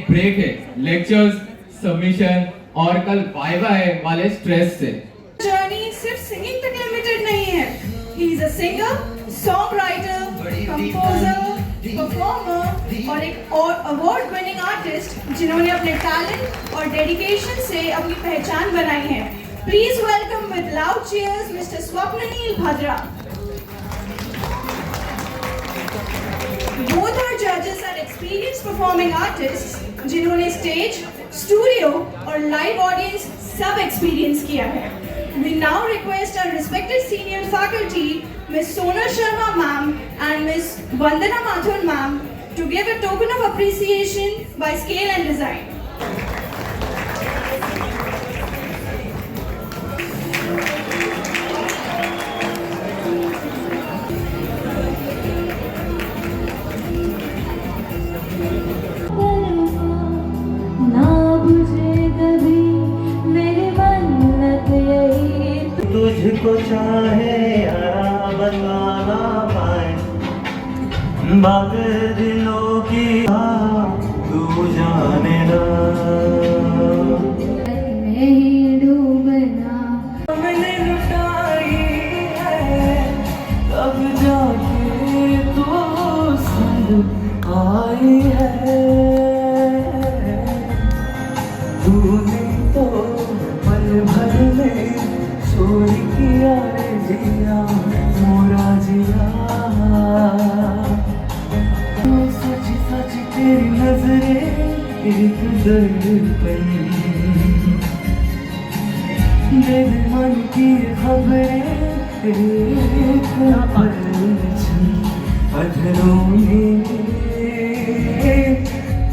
एक ब्रेक है lectures, submission और कल वाइवा है वाले स्ट्रेस से। जर्नी सिर्फ सिंगिंग तक लिमिटेड नहीं है। He is a singer, song writer, composer, performer और एक अवार्ड विनिंग आर्टिस्ट जिन्होंने अपने टैलेंट और डेडिकेशन से अपनी पहचान बनाई है। Please welcome with loud cheers mister Swapnaneel Bhadra. Both our judges are experienced performing artists जिन्होंने स्टेज, स्टूडियो और लाइव ऑडियंस सब एक्सपीरियंस किया है। We now request our respected senior faculty, Ms. Sonal Sharma ma'am and Ms. Vandana Mathur ma'am, to give a token of appreciation by scale and design. तुझको चाहे यारा बता ना पाए बात दिलों की तू जाने ना नहीं डूबना मैंने लुटाई है तब जाके तू संग आई है तूने तो पल भर में चोरी किया रे जिया मोरा जिया सच सच तेरी नजरें एक दर्पण दे दे मन की खबरें एक पलछन अधरों में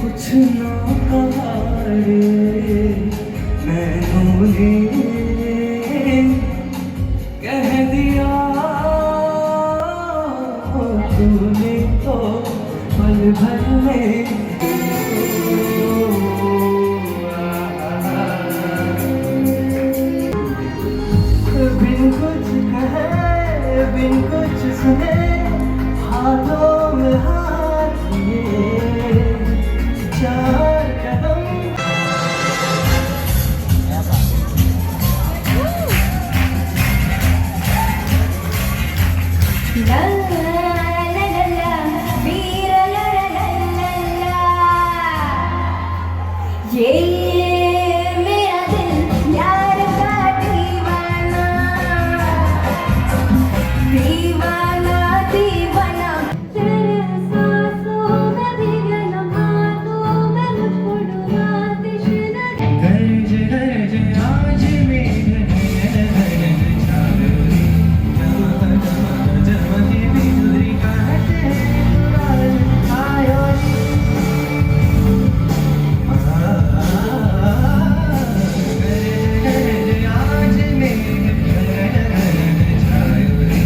कुछ ना कहा रे मैनों ने कह दिया तूने तो पल भर में बिन कुछ कहे बिन कुछ सुने हाथों में हाथ लिए चार कदम La la la la la, veera la la la la la. ये मेरा दिल यार का दीवाना, दीवाना दीवाना। तेरे सांसों में भीगे लम्हातों में मुझको डुबाती शिनगी। गरज गरज आज मेघ गरज छागरी जमती बिजुली कहते आयो गरज आज मेघ गरज छागरी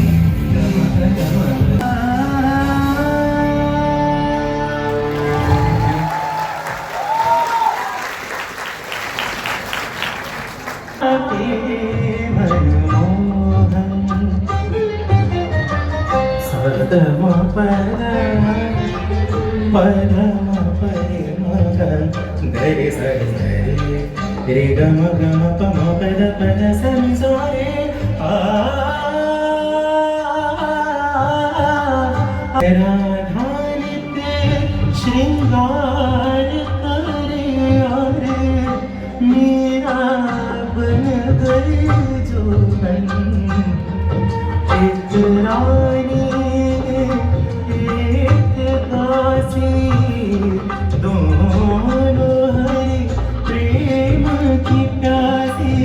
रे गम गम पम पद पद सम सोरे राधा नित्य श्रृंगार करे और मेरा बन गई जो बन एक रानी एक दासी दोनों हरि प्रेम की प्यासी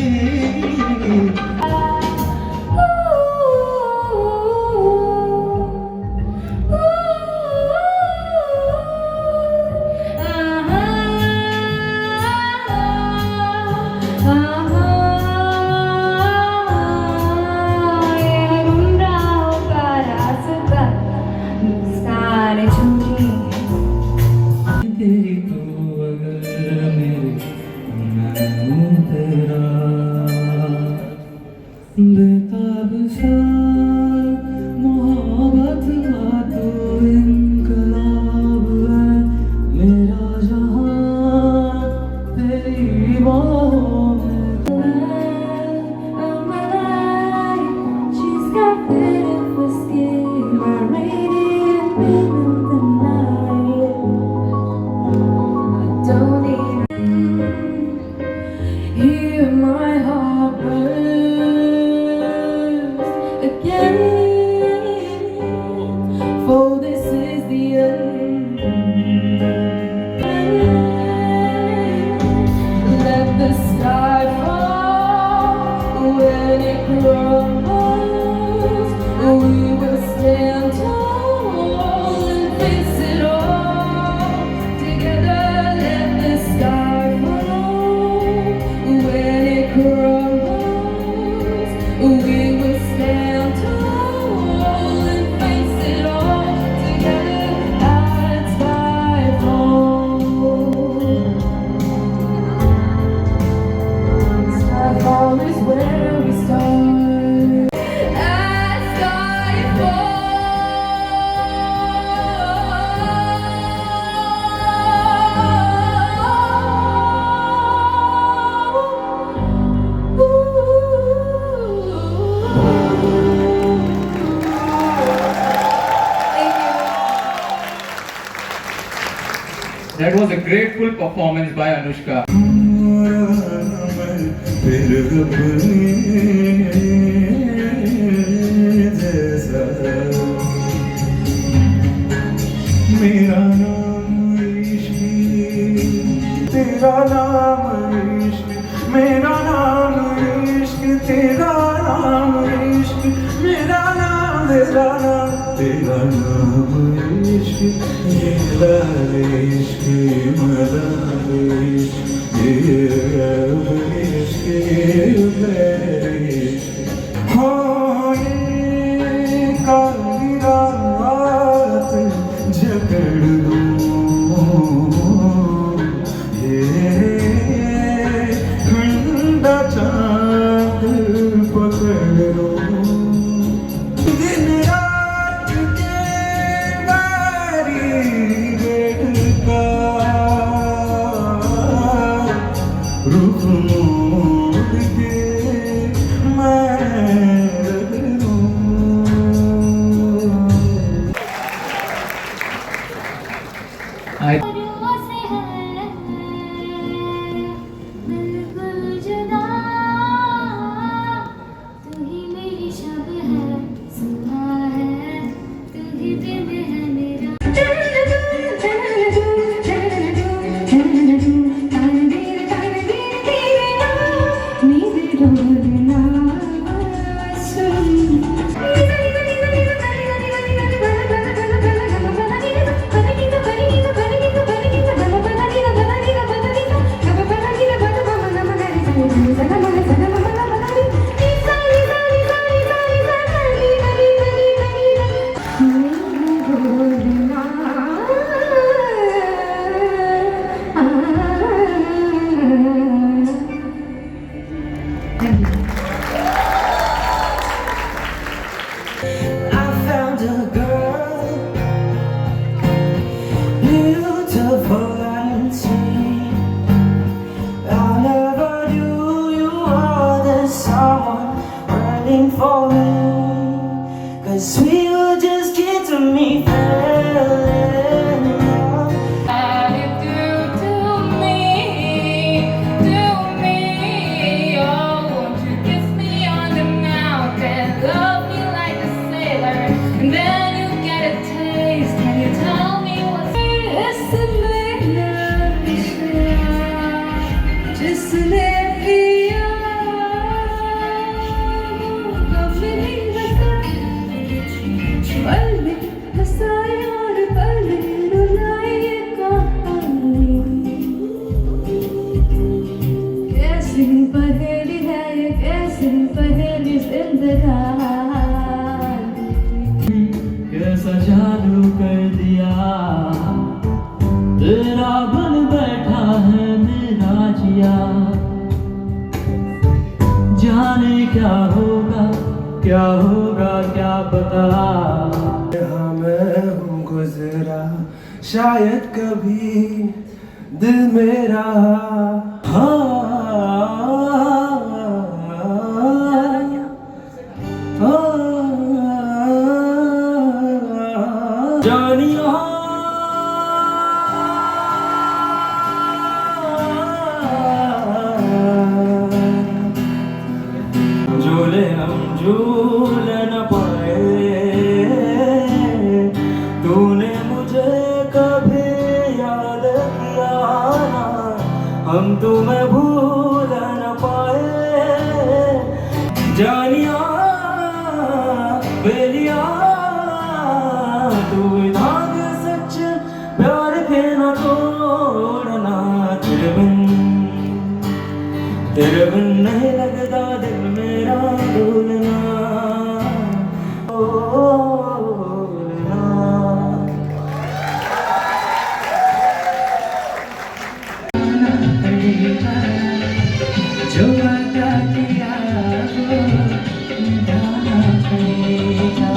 grateful performance by Anushka. फिर अपने जैसा मेरा नाम इश्क, तेरा नाम इश्क, मेरा नाम इश्क, तेरा नाम इश्क, मेरा नाम, तेरा नाम, तेरा नाम इश्क, मेरा इश्क, मेरा इश्क, मेरा इश्क, मेरा इश्क। हो ये काली रात जकड़ लूं, ये ठंडा चाँद पकड़ लूं, दिन रात के बारी गेट का रुख मोड़ के मैं रख लूं। I बिल्कुल जुदा तू ही मेरी शब है, सुबह है तू ही दिन है मेरा। I found a girl, beautiful and sweet. I never knew you were the someone waiting for me. 'Cause we were just kids when we fell in love. What you do to me, oh, won't you kiss me on the mouth and love me like a sailor, and then you get a taste, can you tell me what's जिसने पिया अपनी पल में हंसाए और पल में रुलाए कहानी। कैसी पहेली है ये, कैसी पहेली जिंदगानी। कैसा जादू कर दिया, तेरा बन बैठा है मेरा जिया। जाने क्या होगा क्या पता। यहाँ मैं हूँ गुजरा, शायद कभी दिल मेरा जानिया झूले हम झूल न पाए, तूने मुझे कभी याद किया ना, हम तुम्हें भूल न पाए। जानिया बेलिया तू धागे सच प्यार के न तोड़ना, तेरे बिन नहीं लगता दिल मेरा डोलना, डोलना। जो वादा किया वो निभाना पड़ेगा।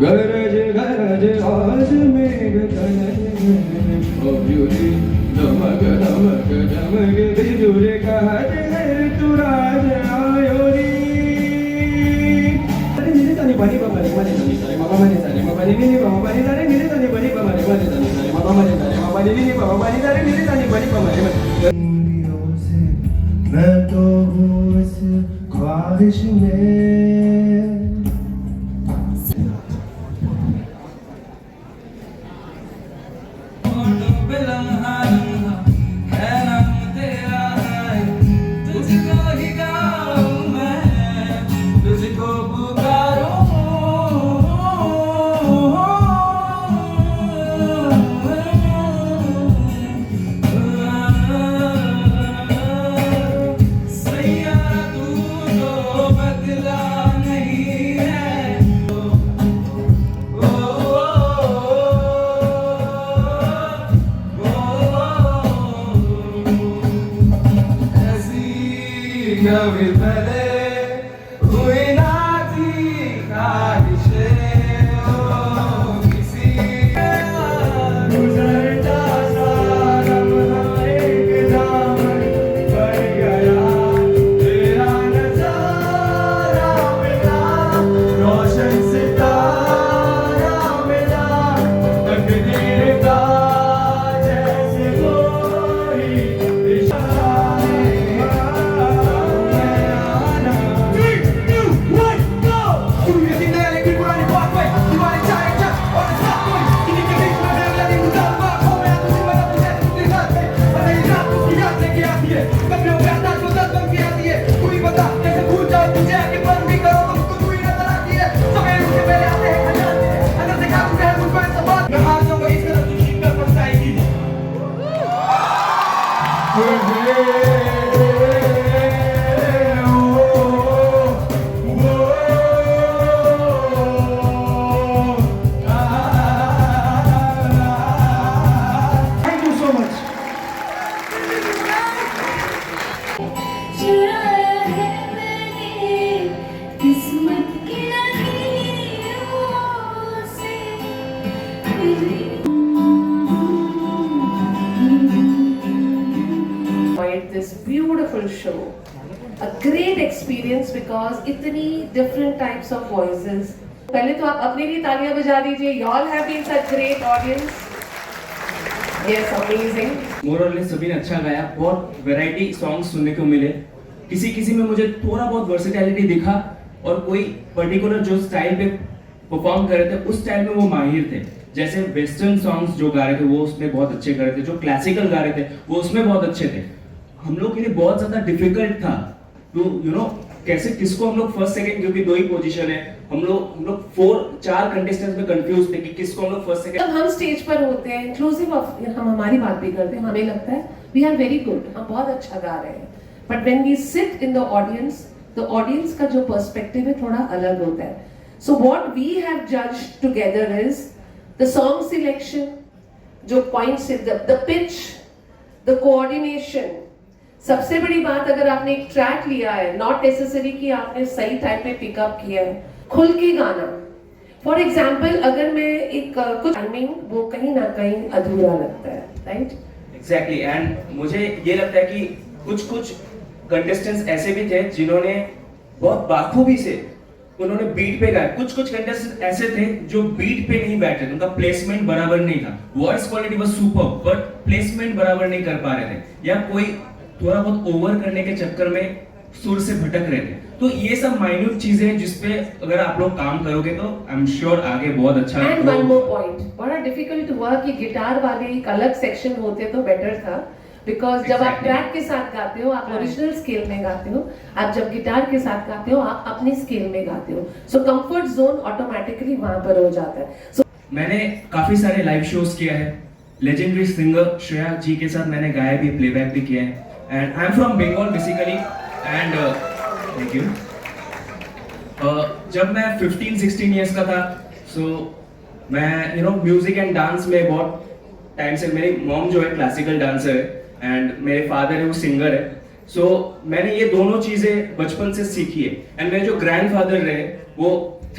गरज गरज आज मेघ गरज ओ ब्यूटी धमक धमक धमक बिजुली कहत है तू राज आयो रे। नि सा नि pa ni pa ma ni ma ni sa ni sa ni ma pa ma ni sa ni ma pa ni ni pa ma pa ni sa ni sa ni pa ni pa ma ni sa ni sa ni ma पापा मरे रे पापा नी पापा पानी रे नी नी पानी पापा मरे उंगलियों से मैं तो हूँ इस ख्वाहिश में कभी पहले हुई ना थी ख्वाहिशें किसी गुजरता सा लम्हा एक दामन भर गया तेरा नजारा मिला रोशन सितारा मिला तकदीर का जैसे कोई इशारा This beautiful show, a great experience because इतनी different types of voices. पहले तो आप अपने लिए तालियां बजा दीजिए. You all have been such great audience. Yes, amazing. Moral सभी ने अच्छा गाया, बहुत वैरायटी सॉन्ग सुनने को मिले. किसी में मुझे थोड़ा बहुत वर्सेटैलिटी दिखा और कोई पर्टिकुलर जो स्टाइल पे परफॉर्म कर रहे थे उस स्टाइल में वो माहिर थे. जैसे वेस्टर्न सॉन्ग्स जो गा रहे थे वो उसमें बहुत अच्छे कर रहे थे, जो क्लासिकल गा रहे थे वो उसमें बहुत अच्छे थे. हम लोग के लिए बहुत ज्यादा डिफिकल्ट था तो कैसे किसको हम लोग फर्स्ट सेकंड, क्योंकि दो ही पोजीशन है, हम लोग 4 कंटेस्टेंट्स में कंफ्यूज थे कि किसको हम लोग फर्स्ट सेकंड. जब हम स्टेज पर होते हैं इंक्लूसिव ऑफ, हम हमारी बात भी करते हैं, हमें लगता है वी आर वेरी गुड, हम बहुत अच्छा गा रहे हैं. But when we sit in the audience का जो पर्सपेक्टिव है थोड़ा अलग होता है. So what we have judged together is the song selection, जो points, the pitch, the coordination. सबसे बड़ी बात, अगर आपने एक ट्रैक लिया है, नॉट नेसेसरी कि आपने सही टाइम पे पिकअप किया है, खुल के गाना. फॉर एग्जाम्पल अगर मैं एक कुछ टाइमिंग, वो कहीं ना कहीं अधूरा लगता है, राइट? एग्जैक्टली. एंड मुझे ये लगता है कि कुछ कंटेस्टेंट्स ऐसे भी थे जिन्होंने बहुत बाखूबी से उन्होंने बीट पे गाया. कुछ कंटेस्टेंट्स ऐसे थे जो बीट पे नहीं बैठे थे, उनका प्लेसमेंट बराबर नहीं था. Voice quality was super but placement बराबर नहीं कर पा रहे थे, या कोई थोड़ा बहुत ओवर करने के चक्कर में सुर से भटक रहे थे. तो ये सब माइन्यूट चीजें हैं जिसपे अगर आप लोग काम करोगे तो आई एम श्योर आगे बहुत अच्छा. एंड वन मोर पॉइंट, बड़ा डिफिकल्ट हुआ कि गिटार वाले एक अलग सेक्शन होते तो बेटर था, बिकॉज जब आप ट्रैक के साथ गाते हो आप ओरिजिनल स्केल में गाते हो, आप जब गिटार के साथ गाते हो आप अपनी स्केल में गाते हो. सो कंफर्ट जोन ऑटोमेटिकली वहां पर हो जाता है. सो मैंने काफी सारे लाइव शोज किया है. लेजेंडरी सिंगर श्रेया जी के साथ मैंने गाया भी, प्लेबैक भी किया है. And I'm from Bengal basically and thank you. जब मैं 15-16 years का था, so मैं म्यूजिक एंड डांस में बहुत टाइम से, मेरी मॉम जो है क्लासिकल डांसर है एंड मेरे फादर है वो सिंगर है. सो मैंने ये दोनों चीजें बचपन से सीखी है. एंड मेरे जो ग्रैंडफादर रहे वो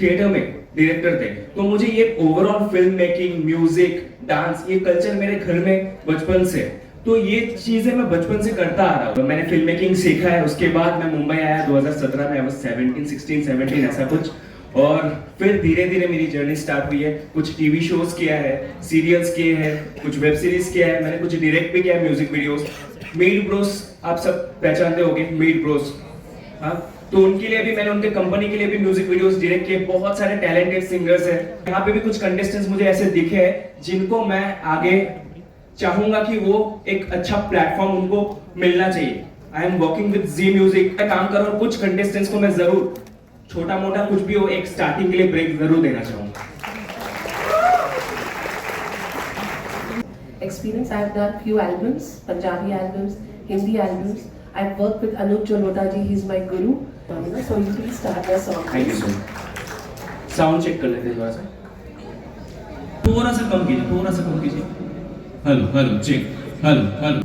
थिएटर में डायरेक्टर थे, तो मुझे ये overall film making, music, dance, ये कल्चर मेरे घर में बचपन से, तो ये चीजें मैं बचपन से करता आ रहा हूँ. मैंने फिल्म मेकिंग सीखा है. उसके बाद मैं मुंबई आया 2017 में, I was 17 ऐसा कुछ. और फिर धीरे धीरे मेरी जर्नी स्टार्ट हुई है। कुछ टीवी शोज किया है, सीरियल्स किए हैं, कुछ वेब सीरीज किया है, मैंने कुछ डायरेक्ट भी किया है, म्यूजिक वीडियोस। मीड ब्रोस आप सब पहचानते होंगे, मीड ब्रोस, हाँ, तो उनके लिए भी मैंने, उनके कंपनी के लिए भी म्यूजिक वीडियोस डायरेक्ट किए। बहुत सारे टैलेंटेड सिंगर्स हैं यहाँ पे भी। कुछ कंटेस्टेंट्स मुझे ऐसे दिखे हैं जिनको मैं आगे चाहूंगा कि वो एक अच्छा प्लेटफॉर्म उनको मिलना चाहिए। I am working with Zee music का काम कर रहा हूँ। कुछ कंटेस्टेंट्स को मैं जरूर छोटा मोटा कुछ भी हो एक स्टार्टिंग के लिए ब्रेक जरूर देना चाहूंगा। Experience, I have done few albums, Punjabi albums, Hindi albums. I've worked with Anup Jalota ji, he's my guru. So you please start the song. Thank you so much. Sound check कर लेते हैं थोड़ा सा, थोड़ा सा कम कीजिए, थोड़ा सा कम कीजिए। Hello hello check, hello hello.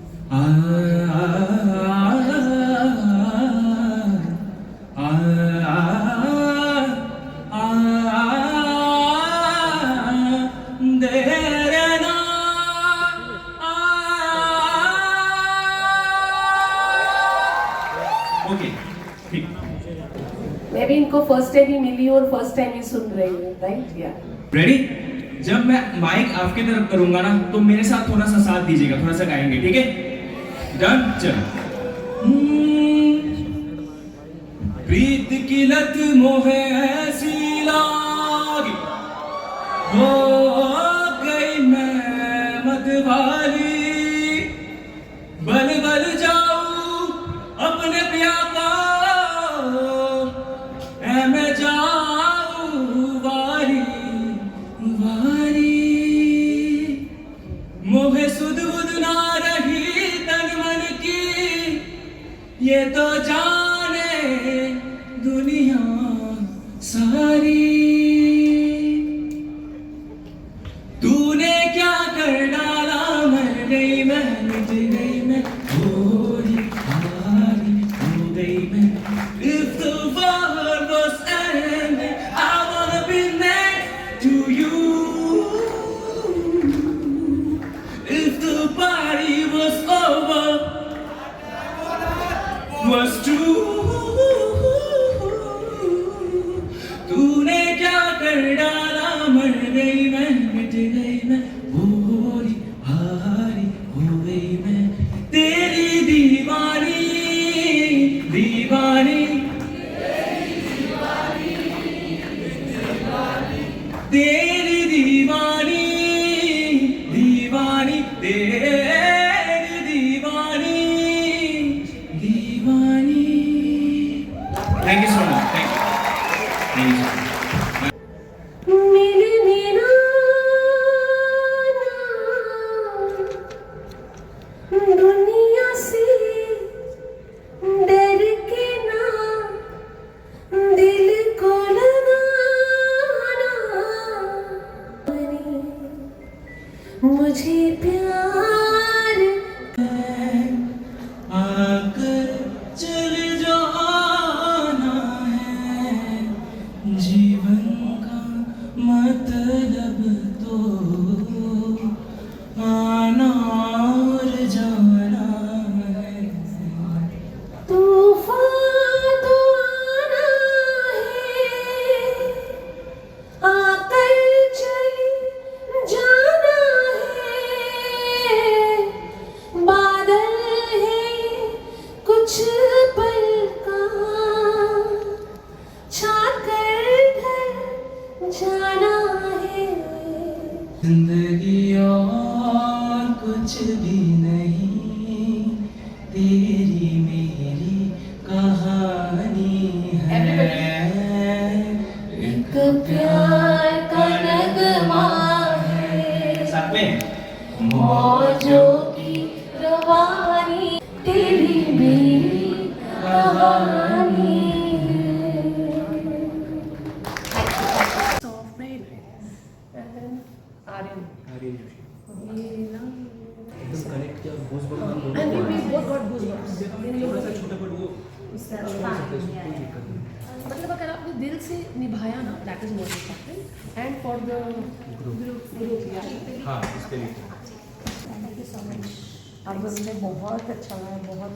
Okay ठीक। मैं भी इनको फर्स्ट टाइम ही मिली और फर्स्ट टाइम ही सुन रही हूँ, राइट? या रेडी? जब मैं माइक आपके तरफ करूंगा ना तो मेरे साथ थोड़ा सा साथ दीजिएगा, थोड़ा सा गाएंगे, ठीक है? डन, चलो। प्रीत की लत मोहे ऐसी लागी, हो गई मैं मतवाली, बल बल जाऊं अपने प्या को, ऐ मैं जाऊं वारी वारी, मोहे सुध बुध ना रही तन मन की, ये तो जाने दुनिया सारी। तूने क्या कर डाला, मर गई मैं, मिट गई मैं, थोड़ी हारी हो गई मैं। If the world was ending, I wanna be next to you. If the party was over, was true. तूने क्या कर डाला, मर गई मैं, मिट गई मैं, भोरी भारी हो गई मैं। तेरी दीवानी दीवानी, तेरी दीवानी दीवानी, तेरी दीवानी दीवानी। Thank you so much, thank you. मिलने ना दुनिया से डर के ना दिल को लगाना, मुझे प्यार आकर चल जाना है, जीवन का मतलब तो आना और जाना है। तूफान तो आना है, आकर चली जाना है, बादल है कुछ पल का, छाकर ढल जाना है। जिंदगी और कुछ भी नहीं, तेरी मेरी कहानी है। एक प्यार का नगमा है, साथ में मौजों की रवानी, तेरी मेरी कहानी। मतलब अगर आपने दिल से निभाया ना, that is more important, and for the group. हाँ, इसके लिए थैंक यू सो मच। आपको मुझे बहुत अच्छा लगा, बहुत।